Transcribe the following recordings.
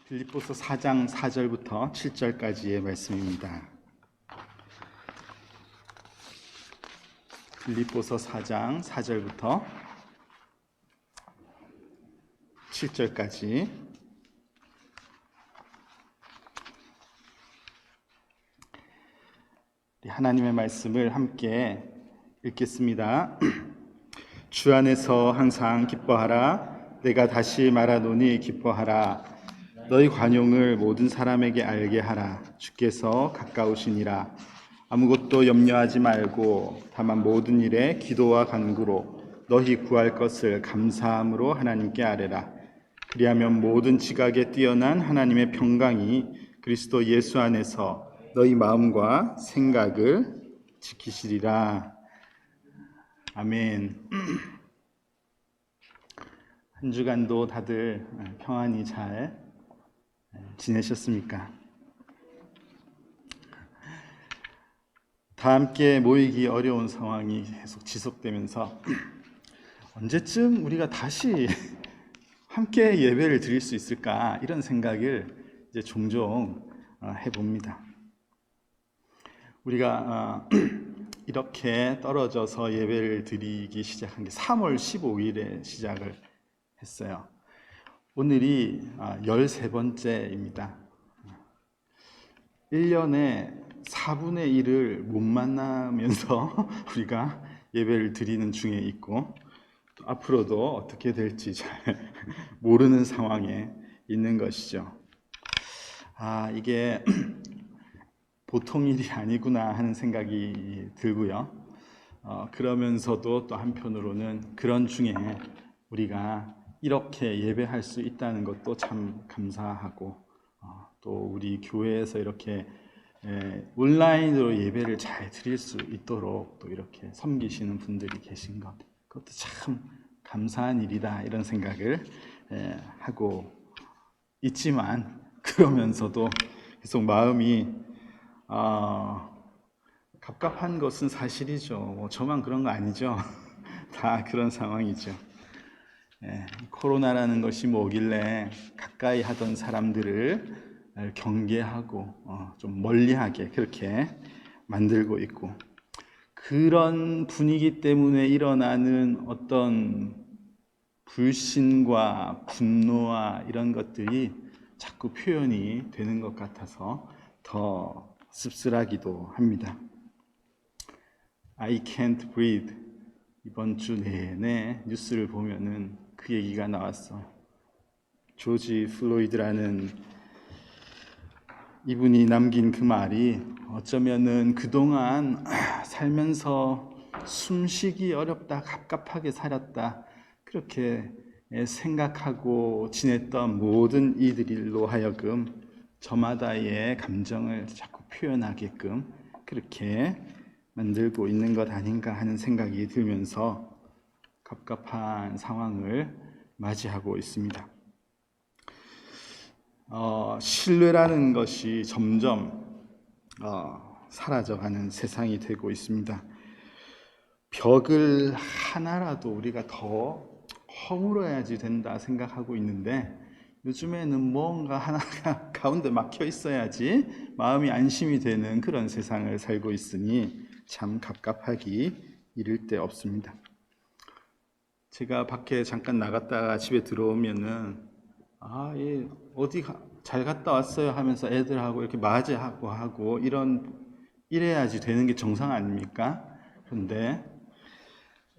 빌립보서 4장 4절부터 7절까지의 말씀입니다. 빌립보서 4장 4절부터 7절까지 하나님의 말씀을 함께 읽겠습니다. 주 안에서 항상 기뻐하라. 내가 다시 말하노니 기뻐하라. 너희 관용을 모든 사람에게 알게 하라. 주께서 가까우시니라. 아무것도 염려하지 말고 다만 모든 일에 기도와 간구로 너희 구할 것을 감사함으로 하나님께 아뢰라. 그리하면 모든 지각에 뛰어난 하나님의 평강이 그리스도 예수 안에서 너희 마음과 생각을 지키시리라. 아멘. 한 주간도 다들 평안히 잘 지내셨습니까? 다 함께 모이기 어려운 상황이 계속 지속되면서 언제쯤 우리가 다시 함께 예배를 드릴 수 있을까 이런 생각을 이제 종종 해봅니다. 우리가 이렇게 떨어져서 예배를 드리기 시작한 게 3월 15일에 시작을 했어요. 오늘이 13번째입니다. 1년에 4분의 1을 못 만나면서 우리가 예배를 드리는 중에 있고 또 앞으로도 어떻게 될지 잘 모르는 상황에 있는 것이죠. 이게 보통 일이 아니구나 하는 생각이 들고요. 그러면서도 또 한편으로는 그런 중에 우리가 이렇게 예배할 수 있다는 것도 참 감사하고 또 우리 교회에서 이렇게 온라인으로 예배를 잘 드릴 수 있도록 또 이렇게 섬기시는 분들이 계신 것, 그것도 참 감사한 일이다 이런 생각을 하고 있지만 그러면서도 계속 마음이 갑갑한 것은 사실이죠. 저만 그런 거 아니죠. 다 그런 상황이죠. 코로나라는 것이 뭐길래 가까이 하던 사람들을 경계하고 좀 멀리하게 그렇게 만들고 있고, 그런 분위기 때문에 일어나는 어떤 불신과 분노와 이런 것들이 자꾸 표현이 되는 것 같아서 더 씁쓸하기도 합니다. I can't breathe. 이번 주 내내 뉴스를 보면은 그 얘기가 나왔어. 조지 플로이드라는 이분이 남긴 그 말이 어쩌면은 그동안 살면서 숨쉬기 어렵다, 갑갑하게 살았다 그렇게 생각하고 지냈던 모든 이들로 하여금 저마다의 감정을 자꾸 표현하게끔 그렇게 만들고 있는 것 아닌가 하는 생각이 들면서 갑갑한 상황을 맞이하고 있습니다. 신뢰라는 것이 점점 사라져가는 세상이 되고 있습니다. 벽을 하나라도 우리가 더 허물어야지 된다 생각하고 있는데 요즘에는 뭔가 하나가 가운데 막혀 있어야지 마음이 안심이 되는 그런 세상을 살고 있으니 참 갑갑하기 이를 데 없습니다. 제가 밖에 잠깐 나갔다가 집에 들어오면은 어디 잘 갔다 왔어요 하면서 애들하고 이렇게 맞이하고 하고 이래야지 되는 게 정상 아닙니까? 그런데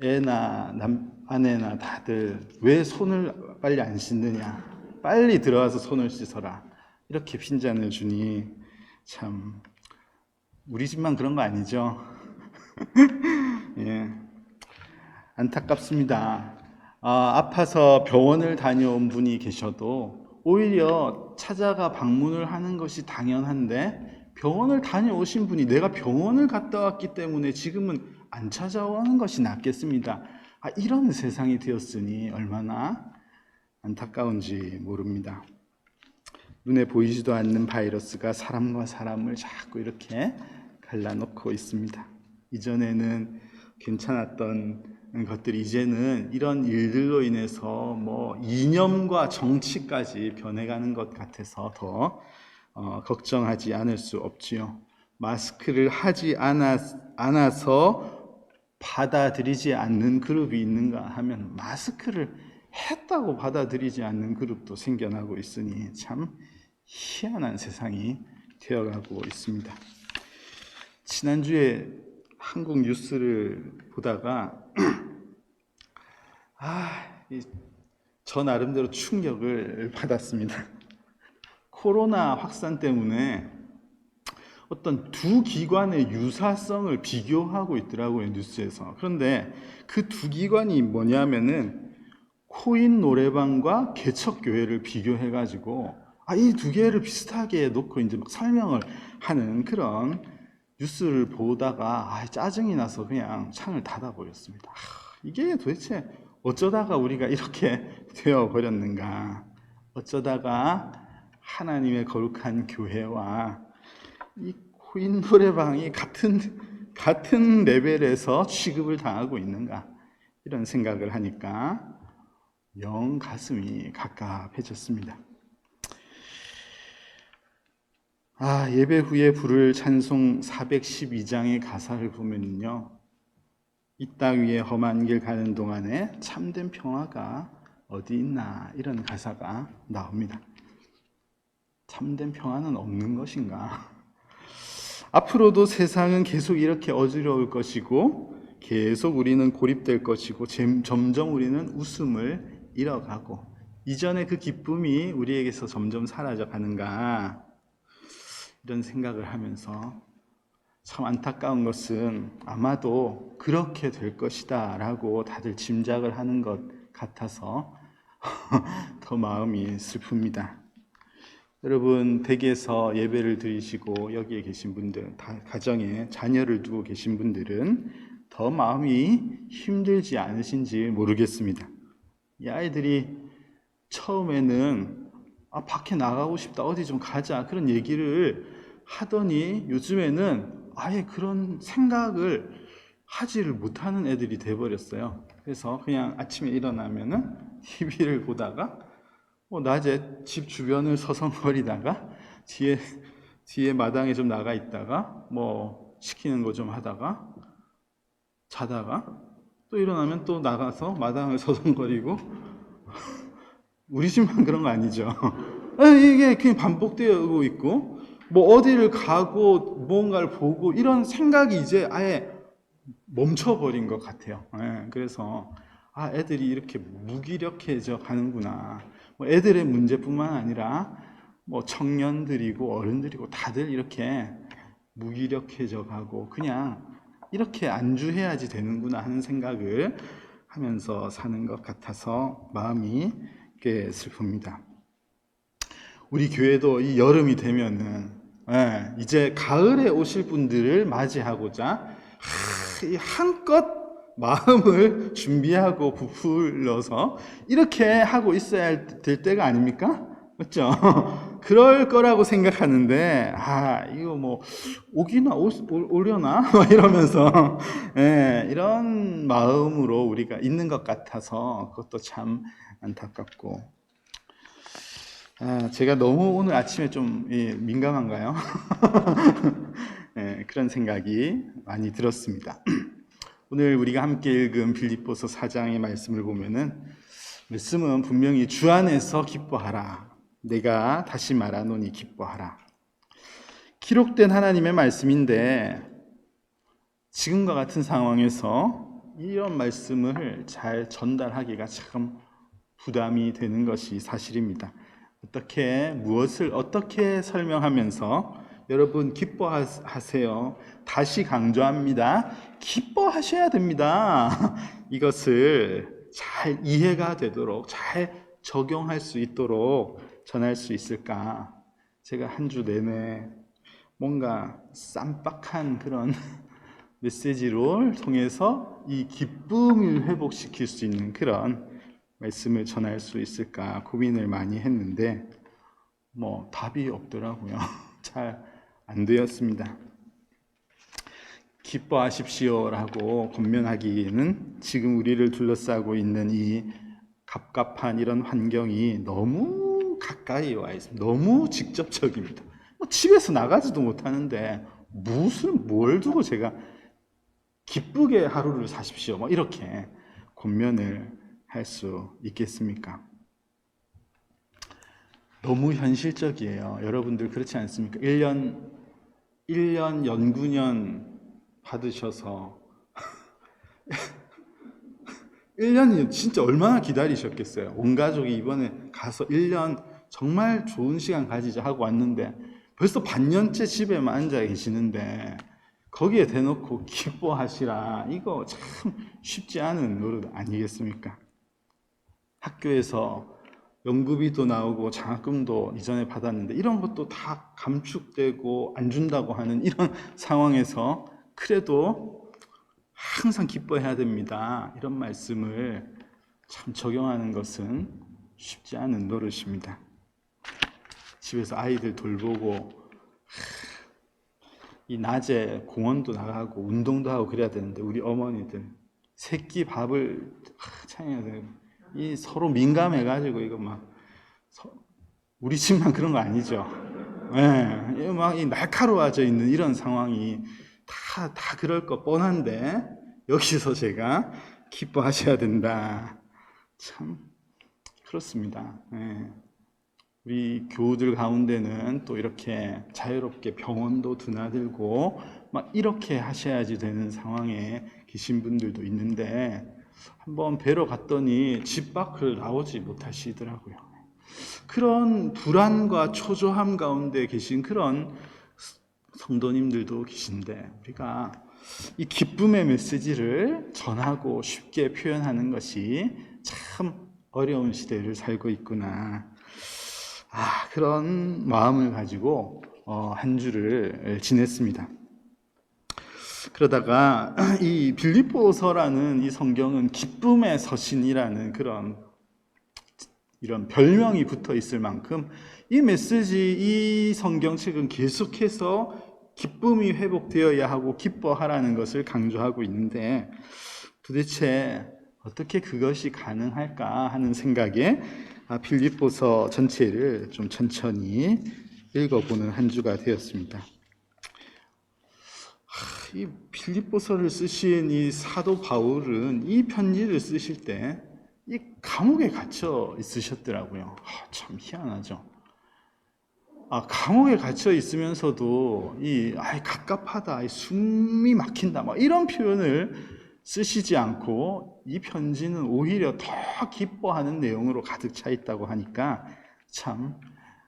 애나 아내나 다들 왜 손을 빨리 안 씻느냐, 빨리 들어와서 손을 씻어라 이렇게 핀잔을 주니 참 우리 집만 그런 거 아니죠? 예, 안타깝습니다. 아파서 병원을 다녀온 분이 계셔도 오히려 찾아가 방문을 하는 것이 당연한데 병원을 다녀오신 분이 내가 병원을 갔다 왔기 때문에 지금은 안 찾아오는 것이 낫겠습니다. 이런 세상이 되었으니 얼마나 안타까운지 모릅니다. 눈에 보이지도 않는 바이러스가 사람과 사람을 자꾸 이렇게 갈라놓고 있습니다. 이전에는 괜찮았던 것들이 이제는 이런 일들로 인해서 뭐 이념과 정치까지 변해가는 것 같아서 더 걱정하지 않을 수 없지요. 마스크를 하지 않아서 받아들이지 않는 그룹이 있는가 하면 마스크를 했다고 받아들이지 않는 그룹도 생겨나고 있으니 참 희한한 세상이 되어가고 있습니다. 지난주에 한국 뉴스를 보다가 저 나름대로 충격을 받았습니다. 코로나 확산 때문에 어떤 두 기관의 유사성을 비교하고 있더라고요, 뉴스에서. 그런데 그 두 기관이 뭐냐면은 코인 노래방과 개척교회를 비교해가지고 이 두 개를 비슷하게 놓고 이제 막 설명을 하는 그런 뉴스를 보다가 짜증이 나서 그냥 창을 닫아버렸습니다. 이게 도대체 어쩌다가 우리가 이렇게 되어버렸는가? 어쩌다가 하나님의 거룩한 교회와 이 코인 노래방이 같은 레벨에서 취급을 당하고 있는가? 이런 생각을 하니까 영 가슴이 갑갑해졌습니다. 예배 후에 부를 찬송 412장의 가사를 보면요, 이 땅 위에 험한 길 가는 동안에 참된 평화가 어디 있나, 이런 가사가 나옵니다. 참된 평화는 없는 것인가? 앞으로도 세상은 계속 이렇게 어지러울 것이고 계속 우리는 고립될 것이고 점점 우리는 웃음을 잃어가고 이전의 그 기쁨이 우리에게서 점점 사라져 가는가, 이런 생각을 하면서 참 안타까운 것은 아마도 그렇게 될 것이다 라고 다들 짐작을 하는 것 같아서 더 마음이 슬픕니다. 여러분, 댁에서 예배를 드리시고 여기에 계신 분들, 가정에 자녀를 두고 계신 분들은 더 마음이 힘들지 않으신지 모르겠습니다. 이 아이들이 처음에는 밖에 나가고 싶다, 어디 좀 가자, 그런 얘기를 하더니 요즘에는 아예 그런 생각을 하지를 못하는 애들이 돼버렸어요. 그래서 그냥 아침에 일어나면은 TV를 보다가 낮에 집 주변을 서성거리다가 뒤에 마당에 좀 나가 있다가 시키는 거 좀 하다가 자다가 또 일어나면 또 나가서 마당을 서성거리고 우리 집만 그런 거 아니죠? 이게 그냥 반복되고 있고 어디를 가고 무언가를 보고 이런 생각이 이제 아예 멈춰버린 것 같아요. 그래서 애들이 이렇게 무기력해져 가는구나. 애들의 문제뿐만 아니라 청년들이고 어른들이고 다들 이렇게 무기력해져 가고 그냥 이렇게 안주해야지 되는구나 하는 생각을 하면서 사는 것 같아서 마음이 꽤 슬픕니다. 우리 교회도 이 여름이 되면은 이제 가을에 오실 분들을 맞이하고자 한껏 마음을 준비하고 부풀러서 이렇게 하고 있어야 될 때가 아닙니까? 맞죠? 그럴 거라고 생각하는데 이거 오기나 오려나 이러면서 이런 마음으로 우리가 있는 것 같아서 그것도 참 안타깝고, 제가 너무 오늘 아침에 좀 민감한가요? 그런 생각이 많이 들었습니다. 오늘 우리가 함께 읽은 빌립보서 4장의 말씀을 보면은 말씀은 분명히 주 안에서 기뻐하라. 내가 다시 말하노니 기뻐하라. 기록된 하나님의 말씀인데 지금과 같은 상황에서 이런 말씀을 잘 전달하기가 참 부담이 되는 것이 사실입니다. 무엇을 어떻게 설명하면서 여러분 기뻐하세요. 다시 강조합니다. 기뻐하셔야 됩니다. 이것을 잘 이해가 되도록 잘 적용할 수 있도록 전할 수 있을까? 제가 한 주 내내 뭔가 쌈박한 그런 메시지를 통해서 이 기쁨을 회복시킬 수 있는 그런 말씀을 전할 수 있을까 고민을 많이 했는데 답이 없더라고요. 잘 안 되었습니다. 기뻐하십시오라고 권면하기에는 지금 우리를 둘러싸고 있는 이 갑갑한 이런 환경이 너무 가까이 와 있습니다. 너무 직접적입니다. 집에서 나가지도 못하는데 뭘 두고 제가 기쁘게 하루를 사십시오 이렇게 권면을 할 수 있겠습니까? 너무 현실적이에요. 여러분들 그렇지 않습니까? 1년 연구년 받으셔서 1년이 진짜 얼마나 기다리셨겠어요. 온 가족이 이번에 가서 1년 정말 좋은 시간 가지자 하고 왔는데 벌써 반년째 집에만 앉아 계시는데 거기에 대놓고 기뻐하시라. 이거 참 쉽지 않은 노릇 아니겠습니까? 학교에서 연구비도 나오고 장학금도 이전에 받았는데 이런 것도 다 감축되고 안 준다고 하는 이런 상황에서 그래도 항상 기뻐해야 됩니다. 이런 말씀을 참 적용하는 것은 쉽지 않은 노릇입니다. 집에서 아이들 돌보고 이 낮에 공원도 나가고 운동도 하고 그래야 되는데 우리 어머니들 새끼 밥을 차려야 돼요. 이 서로 민감해가지고 이거 막 우리 집만 그런 거 아니죠. 예, 막 이 날카로워져 있는 이런 상황이 다 그럴 거 뻔한데 여기서 제가 기뻐하셔야 된다. 참 그렇습니다. 예. 우리 교우들 가운데는 또 이렇게 자유롭게 병원도 드나들고 막 이렇게 하셔야지 되는 상황에 계신 분들도 있는데 한번 뵈러 갔더니 집 밖을 나오지 못하시더라고요. 그런 불안과 초조함 가운데 계신 그런 성도님들도 계신데 우리가 이 기쁨의 메시지를 전하고 쉽게 표현하는 것이 참 어려운 시대를 살고 있구나. 그런 마음을 가지고 한 주를 지냈습니다. 그러다가 이 빌립보서라는 이 성경은 기쁨의 서신이라는 이런 별명이 붙어 있을 만큼 이 메시지, 이 성경책은 계속해서 기쁨이 회복되어야 하고 기뻐하라는 것을 강조하고 있는데 도대체 어떻게 그것이 가능할까 하는 생각에 빌립보서 전체를 좀 천천히 읽어보는 한 주가 되었습니다. 이 빌립보서를 쓰신 이 사도 바울은 이 편지를 쓰실 때 이 감옥에 gat혀 있으셨더라고요. 참 희한하죠. 감옥에 갇혀 있으면서도 갑갑하다, 숨이 막힌다, 이런 표현을 쓰시지 않고 이 편지는 오히려 더 기뻐하는 내용으로 가득 차 있다고 하니까 참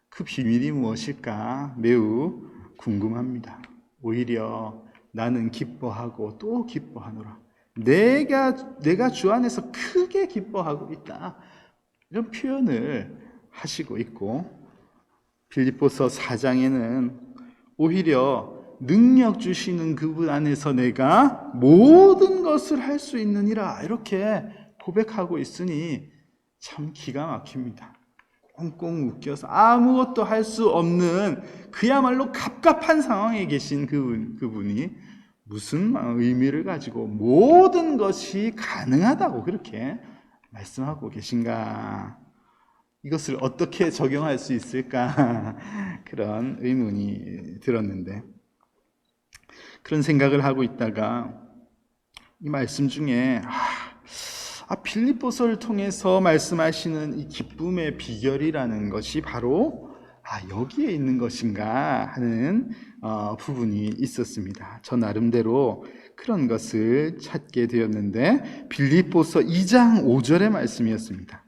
그 비밀이 무엇일까 매우 궁금합니다. 오히려 나는 기뻐하고 또 기뻐하노라. 내가 주 안에서 크게 기뻐하고 있다. 이런 표현을 하시고 있고 빌립보서 4장에는 오히려 능력 주시는 그분 안에서 내가 모든 것을 할 수 있느니라 이렇게 고백하고 있으니 참 기가 막힙니다. 꽁꽁 묶여서 아무것도 할 수 없는 그야말로 갑갑한 상황에 계신 그분이 무슨 의미를 가지고 모든 것이 가능하다고 그렇게 말씀하고 계신가? 이것을 어떻게 적용할 수 있을까? 그런 의문이 들었는데 그런 생각을 하고 있다가 이 말씀 중에 빌립보서를 통해서 말씀하시는 이 기쁨의 비결이라는 것이 바로 여기에 있는 것인가 하는 부분이 있었습니다. 저 나름대로 그런 것을 찾게 되었는데 빌립보서 2장 5절의 말씀이었습니다.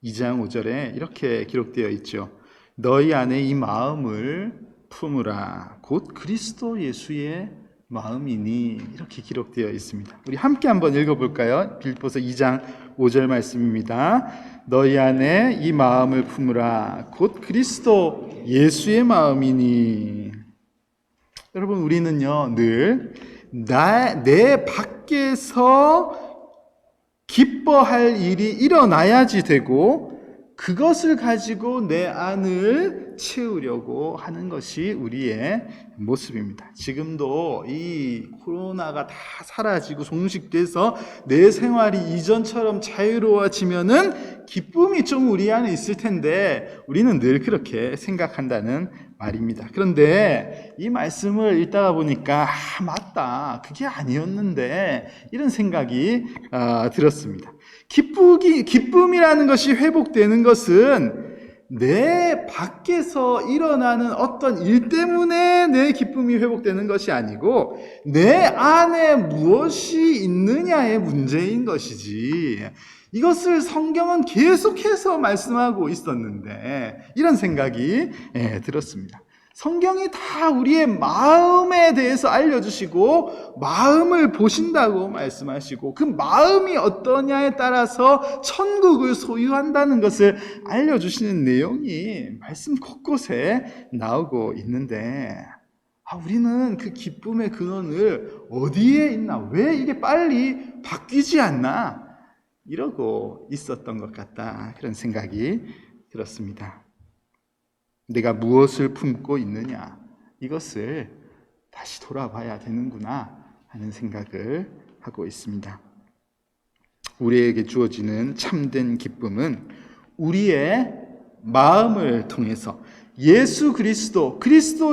2장 5절에 이렇게 기록되어 있죠. 너희 안에 이 마음을 품으라. 곧 그리스도 예수의 마음이니 이렇게 기록되어 있습니다. 우리 함께 한번 읽어볼까요? 빌립보서 2장 5절 말씀입니다. 너희 안에 이 마음을 품으라. 곧 그리스도 예수의 마음이니. 여러분 우리는요 늘 내 밖에서 기뻐할 일이 일어나야지 되고 그것을 가지고 내 안을 채우려고 하는 것이 우리의 모습입니다. 지금도 이 코로나가 다 사라지고 종식돼서 내 생활이 이전처럼 자유로워지면은 기쁨이 좀 우리 안에 있을 텐데 우리는 늘 그렇게 생각한다는 말입니다. 그런데 이 말씀을 읽다가 보니까 맞다, 그게 아니었는데 이런 생각이 들었습니다. 기쁨이라는 것이 회복되는 것은 내 밖에서 일어나는 어떤 일 때문에 내 기쁨이 회복되는 것이 아니고 내 안에 무엇이 있느냐의 문제인 것이지, 이것을 성경은 계속해서 말씀하고 있었는데 이런 생각이 들었습니다. 성경이 다 우리의 마음에 대해서 알려주시고 마음을 보신다고 말씀하시고 그 마음이 어떠냐에 따라서 천국을 소유한다는 것을 알려주시는 내용이 말씀 곳곳에 나오고 있는데 우리는 그 기쁨의 근원을 어디에 있나, 왜 이게 빨리 바뀌지 않나 이러고 있었던 것 같다, 그런 생각이 들었습니다. 내가 무엇을 품고 있느냐, 이것을 다시 돌아봐야 되는구나 하는 생각을 하고 있습니다. 우리에게 주어지는 참된 기쁨은 우리의 마음을 통해서 예수 그리스도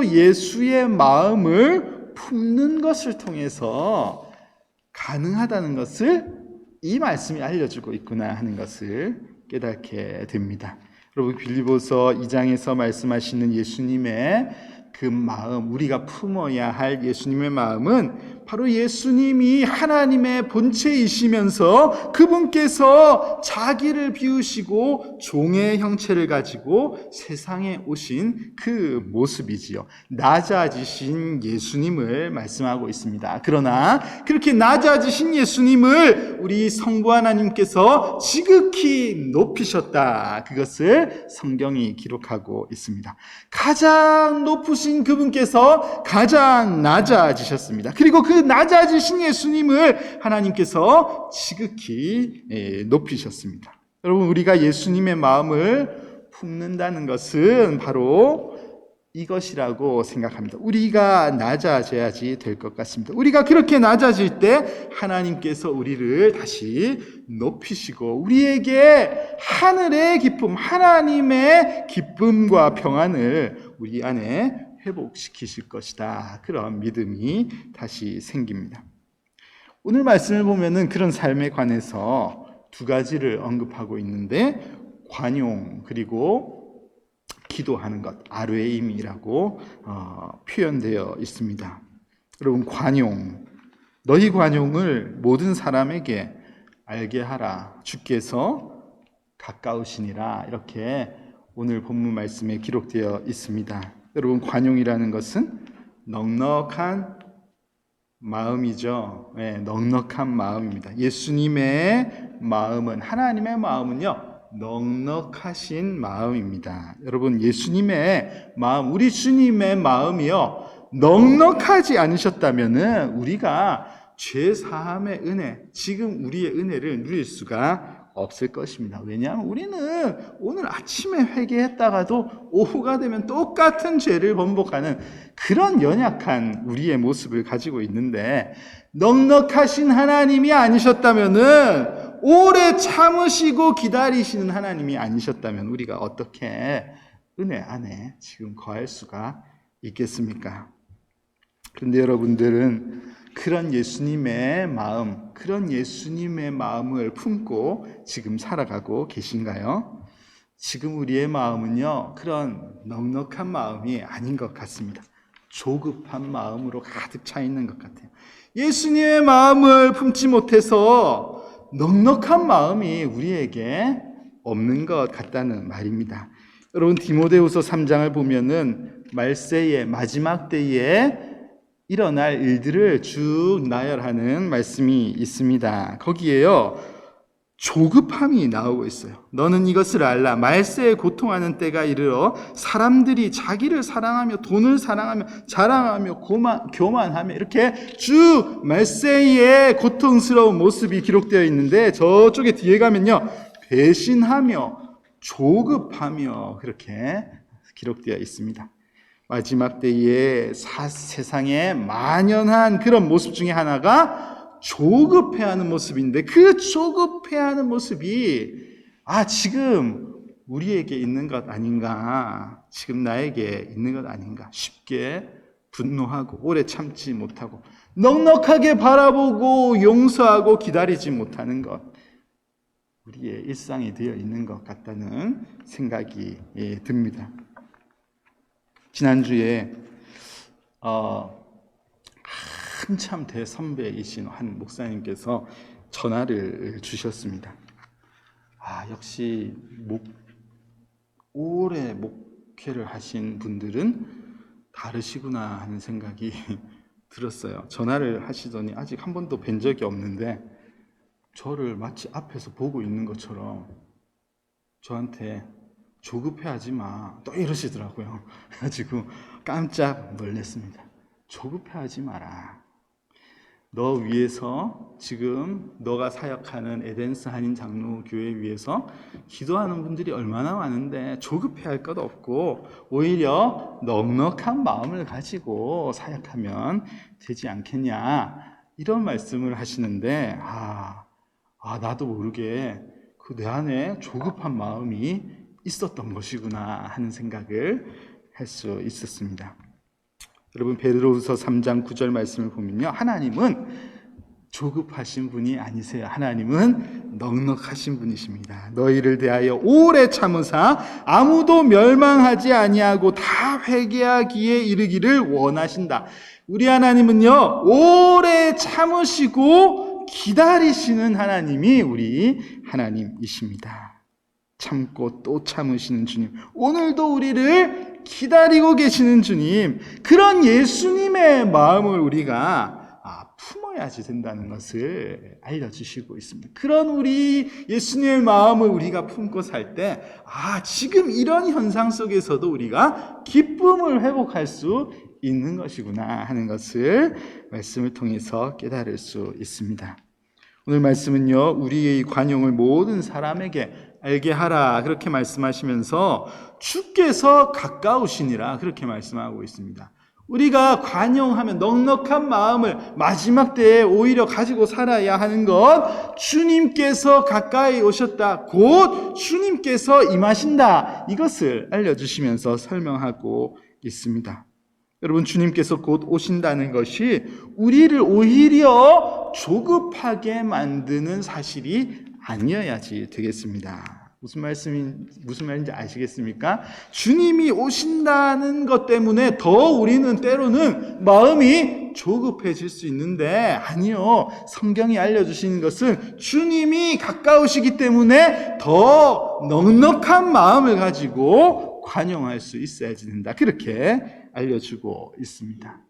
예수의 마음을 품는 것을 통해서 가능하다는 것을 이 말씀이 알려주고 있구나 하는 것을 깨닫게 됩니다. 여러분, 빌립보서 2장에서 말씀하시는 예수님의 그 마음, 우리가 품어야 할 예수님의 마음은 바로 예수님이 하나님의 본체이시면서 그분께서 자기를 비우시고 종의 형체를 가지고 세상에 오신 그 모습이지요. 낮아지신 예수님을 말씀하고 있습니다. 그러나 그렇게 낮아지신 예수님을 우리 성부 하나님께서 지극히 높이셨다, 그것을 성경이 기록하고 있습니다. 가장 높으신 그분께서 가장 낮아지셨습니다. 그리고 그 낮아지신 예수님을 하나님께서 지극히 높이셨습니다. 여러분, 우리가 예수님의 마음을 품는다는 것은 바로 이것이라고 생각합니다. 우리가 낮아져야지 될 것 같습니다. 우리가 그렇게 낮아질 때 하나님께서 우리를 다시 높이시고 우리에게 하늘의 기쁨, 하나님의 기쁨과 평안을 우리 안에 회복시키실 것이다, 그런 믿음이 다시 생깁니다. 오늘 말씀을 보면은 그런 삶에 관해서 두 가지를 언급하고 있는데, 관용 그리고 기도하는 것, 아뢰임이라고 표현되어 있습니다. 여러분, 관용, 너희 관용을 모든 사람에게 알게 하라, 주께서 가까우시니라, 이렇게 오늘 본문 말씀에 기록되어 있습니다. 여러분, 관용이라는 것은 넉넉한 마음이죠. 넉넉한 마음입니다. 예수님의 마음은, 하나님의 마음은요, 넉넉하신 마음입니다. 여러분, 예수님의 마음, 우리 주님의 마음이요, 넉넉하지 않으셨다면은 우리가 죄 사함의 은혜, 지금 우리의 은혜를 누릴 수가 없을 것입니다. 왜냐하면 우리는 오늘 아침에 회개했다가도 오후가 되면 똑같은 죄를 번복하는 그런 연약한 우리의 모습을 가지고 있는데, 넉넉하신 하나님이 아니셨다면은, 오래 참으시고 기다리시는 하나님이 아니셨다면 우리가 어떻게 은혜 안에 지금 거할 수가 있겠습니까? 그런데 여러분들은 그런 예수님의 마음, 그런 예수님의 마음을 품고 지금 살아가고 계신가요? 지금 우리의 마음은요, 그런 넉넉한 마음이 아닌 것 같습니다. 조급한 마음으로 가득 차 있는 것 같아요. 예수님의 마음을 품지 못해서 넉넉한 마음이 우리에게 없는 것 같다는 말입니다. 여러분, 디모데후서 3장을 보면은 말세의 마지막 때에 일어날 일들을 쭉 나열하는 말씀이 있습니다. 거기에요, 조급함이 나오고 있어요. 너는 이것을 알라. 말세에 고통하는 때가 이르러 사람들이 자기를 사랑하며 돈을 사랑하며 자랑하며 교만하며, 이렇게 쭉 말세의 고통스러운 모습이 기록되어 있는데, 저쪽에 뒤에 가면요, 배신하며 조급하며 그렇게 기록되어 있습니다. 마지막 때에 세상에 만연한 그런 모습 중에 하나가 조급해하는 모습인데, 그 조급해하는 모습이 지금 우리에게 있는 것 아닌가, 지금 나에게 있는 것 아닌가, 쉽게 분노하고 오래 참지 못하고 넉넉하게 바라보고 용서하고 기다리지 못하는 것, 우리의 일상이 되어 있는 것 같다는 생각이 듭니다. 지난주에 한참 대선배이신 한 목사님께서 전화를 주셨습니다. 역시 오래 목회를 하신 분들은 다르시구나 하는 생각이 들었어요. 전화를 하시더니 아직 한 번도 뵌 적이 없는데 저를 마치 앞에서 보고 있는 것처럼 저한테 조급해하지 마, 또 이러시더라고요. 그래가지고 깜짝 놀랐습니다. 조급해하지 마라. 너 위해서, 지금 너가 사역하는 에덴스 한인 장로교회 위해서 기도하는 분들이 얼마나 많은데 조급해할 것 없고 오히려 넉넉한 마음을 가지고 사역하면 되지 않겠냐, 이런 말씀을 하시는데 나도 모르게 그 내 안에 조급한 마음이 있었던 것이구나 하는 생각을 할 수 있었습니다. 여러분, 베드로후서 3장 9절 말씀을 보면요, 하나님은 조급하신 분이 아니세요. 하나님은 넉넉하신 분이십니다. 너희를 대하여 오래 참으사 아무도 멸망하지 아니하고 다 회개하기에 이르기를 원하신다. 우리 하나님은요, 오래 참으시고 기다리시는 하나님이 우리 하나님이십니다. 참고 또 참으시는 주님, 오늘도 우리를 기다리고 계시는 주님, 그런 예수님의 마음을 우리가 품어야지 된다는 것을 알려주시고 있습니다. 그런 우리 예수님의 마음을 우리가 품고 살 때 지금 이런 현상 속에서도 우리가 기쁨을 회복할 수 있는 것이구나 하는 것을 말씀을 통해서 깨달을 수 있습니다. 오늘 말씀은요, 우리의 관용을 모든 사람에게 알게 하라, 그렇게 말씀하시면서 주께서 가까우시니라, 그렇게 말씀하고 있습니다. 우리가 관용하면 넉넉한 마음을 마지막 때에 오히려 가지고 살아야 하는 것, 주님께서 가까이 오셨다, 곧 주님께서 임하신다, 이것을 알려주시면서 설명하고 있습니다. 여러분, 주님께서 곧 오신다는 것이 우리를 오히려 조급하게 만드는 사실이 아니어야지 되겠습니다. 무슨 말인지 아시겠습니까? 주님이 오신다는 것 때문에 더 우리는 때로는 마음이 조급해질 수 있는데, 아니요, 성경이 알려주시는 것은 주님이 가까우시기 때문에 더 넉넉한 마음을 가지고 관용할 수 있어야지 된다, 그렇게 알려주고 있습니다.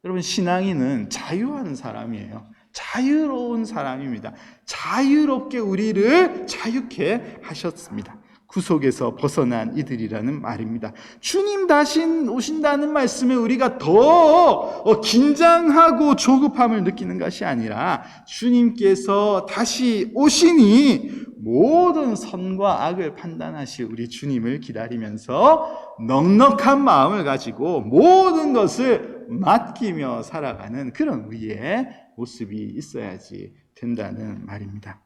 여러분, 신앙인은 자유하는 사람이에요. 자유로운 사람입니다. 자유롭게 우리를 자유케 하셨습니다. 구속에서 벗어난 이들이라는 말입니다. 주님 다시 오신다는 말씀에 우리가 더 긴장하고 조급함을 느끼는 것이 아니라, 주님께서 다시 오시니 모든 선과 악을 판단하실 우리 주님을 기다리면서 넉넉한 마음을 가지고 모든 것을 맡기며 살아가는 그런 우리의 모습이 있어야지 된다는 말입니다.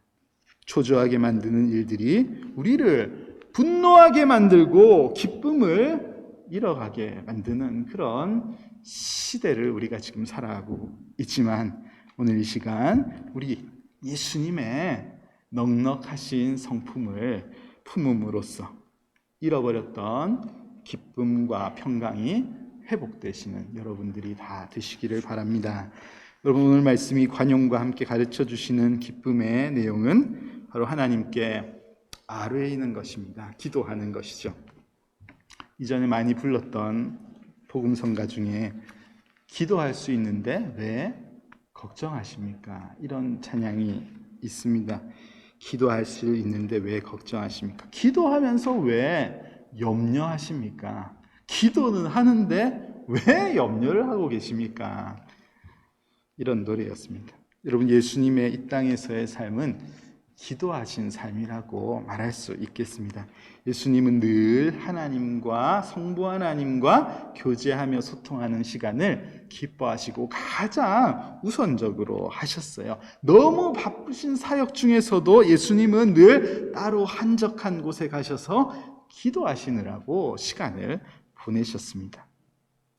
초조하게 만드는 일들이 우리를 분노하게 만들고 기쁨을 잃어가게 만드는 그런 시대를 우리가 지금 살아가고 있지만, 오늘 이 시간 우리 예수님의 넉넉하신 성품을 품음으로써 잃어버렸던 기쁨과 평강이 회복되시는 여러분들이 다 되시기를 바랍니다. 여러분, 오늘 말씀이 관용과 함께 가르쳐 주시는 기쁨의 내용은 바로 하나님께 아뢰이는 것입니다. 기도하는 것이죠. 이전에 많이 불렀던 복음성가 중에 기도할 수 있는데 왜 걱정하십니까? 이런 찬양이 있습니다. 기도할 수 있는데 왜 걱정하십니까? 기도하면서 왜 염려하십니까? 기도는 하는데 왜 염려를 하고 계십니까? 이런 노래였습니다. 여러분, 예수님의 이 땅에서의 삶은 기도하신 삶이라고 말할 수 있겠습니다. 예수님은 늘 하나님과 성부 하나님과 교제하며 소통하는 시간을 기뻐하시고 가장 우선적으로 하셨어요. 너무 바쁘신 사역 중에서도 예수님은 늘 따로 한적한 곳에 가셔서 기도하시느라고 시간을 보내셨습니다.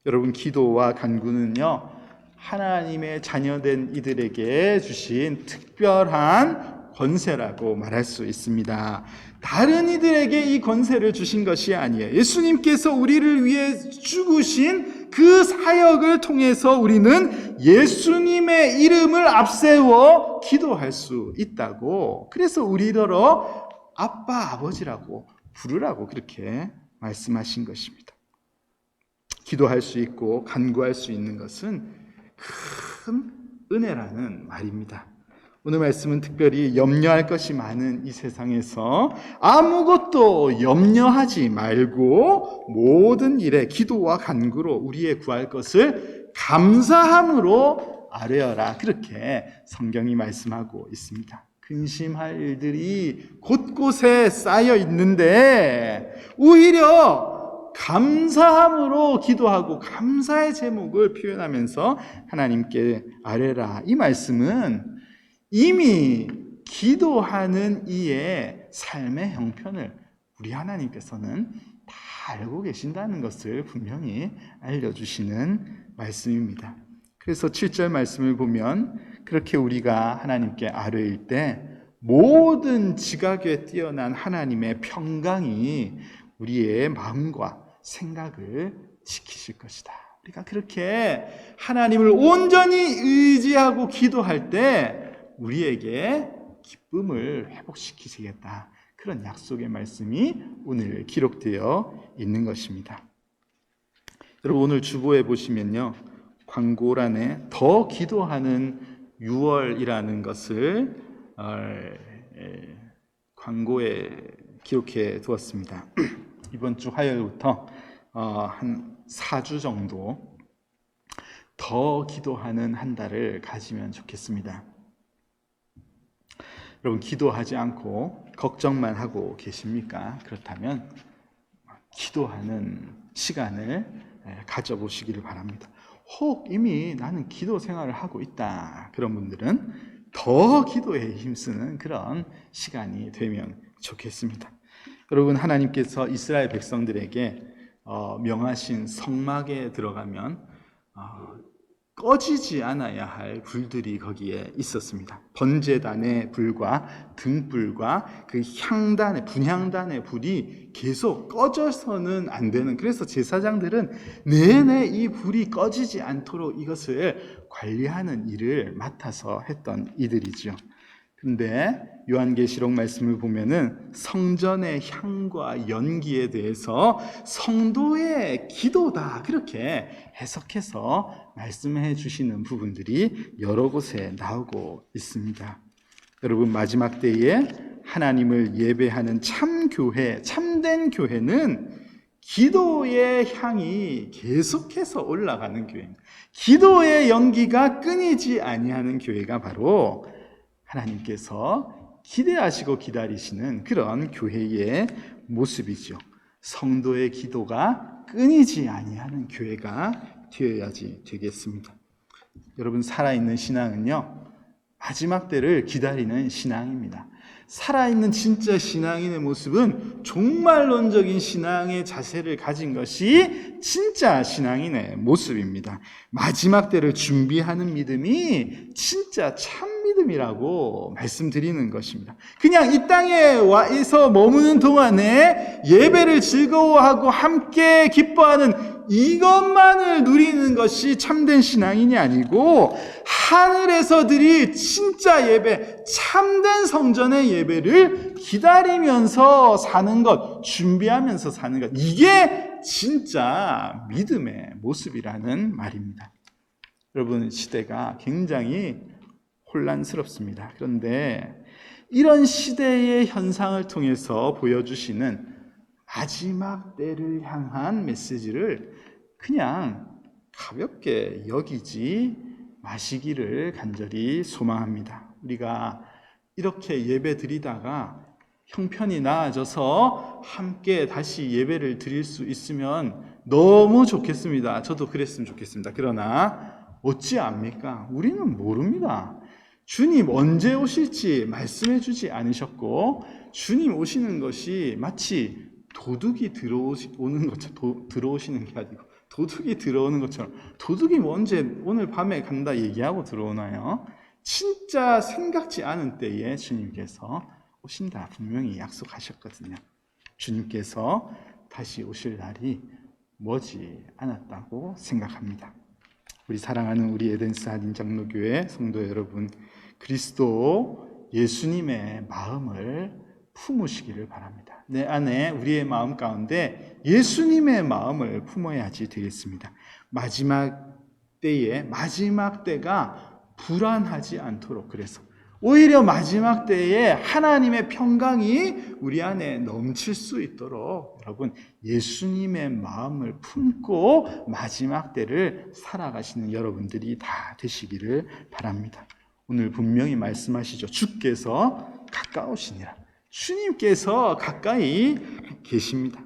여러분, 기도와 간구는요, 하나님의 자녀된 이들에게 주신 특별한 권세라고 말할 수 있습니다. 다른 이들에게 이 권세를 주신 것이 아니에요. 예수님께서 우리를 위해 죽으신 그 사역을 통해서 우리는 예수님의 이름을 앞세워 기도할 수 있다고, 그래서 우리더러 아빠, 아버지라고 부르라고 그렇게 말씀하신 것입니다. 기도할 수 있고 간구할 수 있는 것은 큰 은혜라는 말입니다. 오늘 말씀은 특별히 염려할 것이 많은 이 세상에서 아무것도 염려하지 말고 모든 일에 기도와 간구로 우리의 구할 것을 감사함으로 아뢰어라, 그렇게 성경이 말씀하고 있습니다. 근심할 일들이 곳곳에 쌓여 있는데 오히려 감사함으로 기도하고 감사의 제목을 표현하면서 하나님께 아뢰라, 이 말씀은 이미 기도하는 이의 삶의 형편을 우리 하나님께서는 다 알고 계신다는 것을 분명히 알려주시는 말씀입니다. 그래서 7절 말씀을 보면 그렇게 우리가 하나님께 아뢰일 때 모든 지각에 뛰어난 하나님의 평강이 우리의 마음과 생각을 지키실 것이다. 우리가 그렇게 하나님을 온전히 의지하고 기도할 때 우리에게 기쁨을 회복시키시겠다, 그런 약속의 말씀이 오늘 기록되어 있는 것입니다. 여러분, 오늘 주보에 보시면요, 광고란에 더 기도하는 6월이라는 것을 광고에 기록해 두었습니다. 이번 주 화요일부터 한 4주 정도 더 기도하는 한 달을 가지면 좋겠습니다. 여러분, 기도하지 않고 걱정만 하고 계십니까? 그렇다면 기도하는 시간을 가져보시기를 바랍니다. 혹 이미 나는 기도 생활을 하고 있다, 그런 분들은 더 기도에 힘쓰는 그런 시간이 되면 좋겠습니다. 여러분, 하나님께서 이스라엘 백성들에게 명하신 성막에 들어가면 꺼지지 않아야 할 불들이 거기에 있었습니다. 번제단의 불과 등불과 그 향단의 분향단의 불이 계속 꺼져서는 안 되는, 그래서 제사장들은 내내 이 불이 꺼지지 않도록 이것을 관리하는 일을 맡아서 했던 이들이죠. 근데 요한계시록 말씀을 보면은 성전의 향과 연기에 대해서 성도의 기도다, 그렇게 해석해서 말씀해 주시는 부분들이 여러 곳에 나오고 있습니다. 여러분, 마지막 때에 하나님을 예배하는 참 교회, 참된 교회는 기도의 향이 계속해서 올라가는 교회입니다. 기도의 연기가 끊이지 아니하는 교회가 바로 하나님께서 기대하시고 기다리시는 그런 교회의 모습이죠. 성도의 기도가 끊이지 아니하는 교회가 되어야지 되겠습니다. 여러분, 살아있는 신앙은요, 마지막 때를 기다리는 신앙입니다. 살아있는 진짜 신앙인의 모습은 종말론적인 신앙의 자세를 가진 것이 진짜 신앙인의 모습입니다. 마지막 때를 준비하는 믿음이 진짜 참 믿음이라고 말씀드리는 것입니다. 그냥 이 땅에 와서 머무는 동안에 예배를 즐거워하고 함께 기뻐하는 이것만을 누리는 것이 참된 신앙인이 아니고 하늘에서 드릴 진짜 예배, 참된 성전의 예배를 기다리면서 사는 것, 준비하면서 사는 것, 이게 진짜 믿음의 모습이라는 말입니다. 여러분, 시대가 굉장히 혼란스럽습니다. 그런데 이런 시대의 현상을 통해서 보여주시는 마지막 때를 향한 메시지를 그냥 가볍게 여기지 마시기를 간절히 소망합니다. 우리가 이렇게 예배 드리다가 형편이 나아져서 함께 다시 예배를 드릴 수 있으면 너무 좋겠습니다. 저도 그랬으면 좋겠습니다. 그러나 어찌합니까? 우리는 모릅니다. 주님 언제 오실지 말씀해 주지 않으셨고, 주님 오시는 것이 마치 도둑이 들어오는 것처럼, 들어오시는 게 아니고 도둑이 들어오는 것처럼, 도둑이 언제 오늘 밤에 간다 얘기하고 들어오나요? 진짜 생각지 않은 때에 주님께서 오신다 분명히 약속하셨거든요. 주님께서 다시 오실 날이 머지 않았다고 생각합니다. 우리 사랑하는 우리 에덴스 한인장로교회 성도 여러분, 그리스도 예수님의 마음을 품으시기를 바랍니다. 내 안에 우리의 마음 가운데 예수님의 마음을 품어야지 되겠습니다. 마지막 때가 불안하지 않도록, 그래서 오히려 마지막 때에 하나님의 평강이 우리 안에 넘칠 수 있도록 여러분 예수님의 마음을 품고 마지막 때를 살아가시는 여러분들이 다 되시기를 바랍니다. 오늘 분명히 말씀하시죠. 주께서 가까우시니라. 주님께서 가까이 계십니다.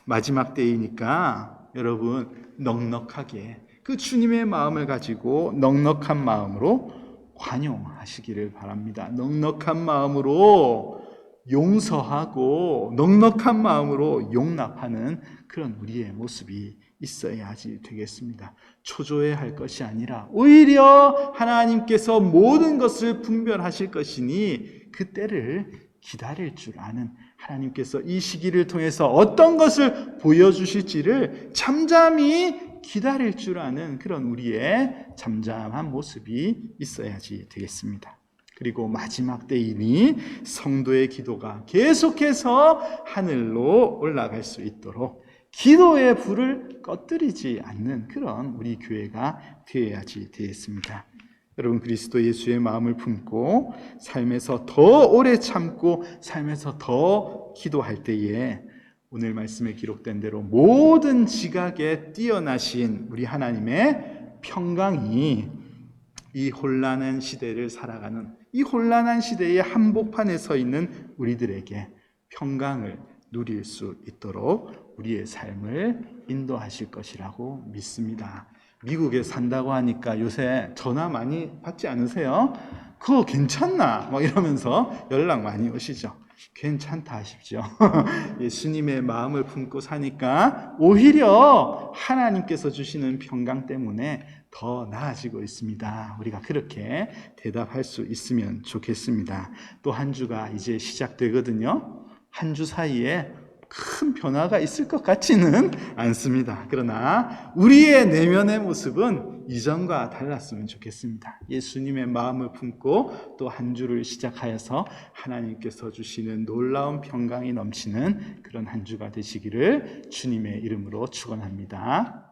마지막 때이니까 여러분 넉넉하게 그 주님의 마음을 가지고 넉넉한 마음으로 관용하시기를 바랍니다. 넉넉한 마음으로 용서하고 넉넉한 마음으로 용납하는 그런 우리의 모습이 있어야지 되겠습니다. 초조해할 것이 아니라 오히려 하나님께서 모든 것을 분별하실 것이니 그 때를 기다릴 줄 아는, 하나님께서 이 시기를 통해서 어떤 것을 보여주실지를 잠잠히 기다릴 줄 아는 그런 우리의 잠잠한 모습이 있어야지 되겠습니다. 그리고 마지막 때이니 성도의 기도가 계속해서 하늘로 올라갈 수 있도록 기도의 불을 꺼뜨리지 않는 그런 우리 교회가 되어야지 되겠습니다. 여러분 그리스도 예수의 마음을 품고 삶에서 더 오래 참고 삶에서 더 기도할 때에 오늘 말씀에 기록된 대로 모든 지각에 뛰어나신 우리 하나님의 평강이 이 혼란한 시대를 살아가는, 이 혼란한 시대의 한복판에 서 있는 우리들에게 평강을 누릴 수 있도록 우리의 삶을 인도하실 것이라고 믿습니다. 미국에 산다고 하니까 요새 전화 많이 받지 않으세요? 그거 괜찮나? 막 이러면서 연락 많이 오시죠? 괜찮다 하십시오. 예수님의 마음을 품고 사니까 오히려 하나님께서 주시는 평강 때문에 더 나아지고 있습니다. 우리가 그렇게 대답할 수 있으면 좋겠습니다. 또 한 주가 이제 시작되거든요. 한 주 사이에 큰 변화가 있을 것 같지는 않습니다. 그러나 우리의 내면의 모습은 이전과 달랐으면 좋겠습니다. 예수님의 마음을 품고 또 한 주를 시작하여서 하나님께서 주시는 놀라운 평강이 넘치는 그런 한 주가 되시기를 주님의 이름으로 축원합니다.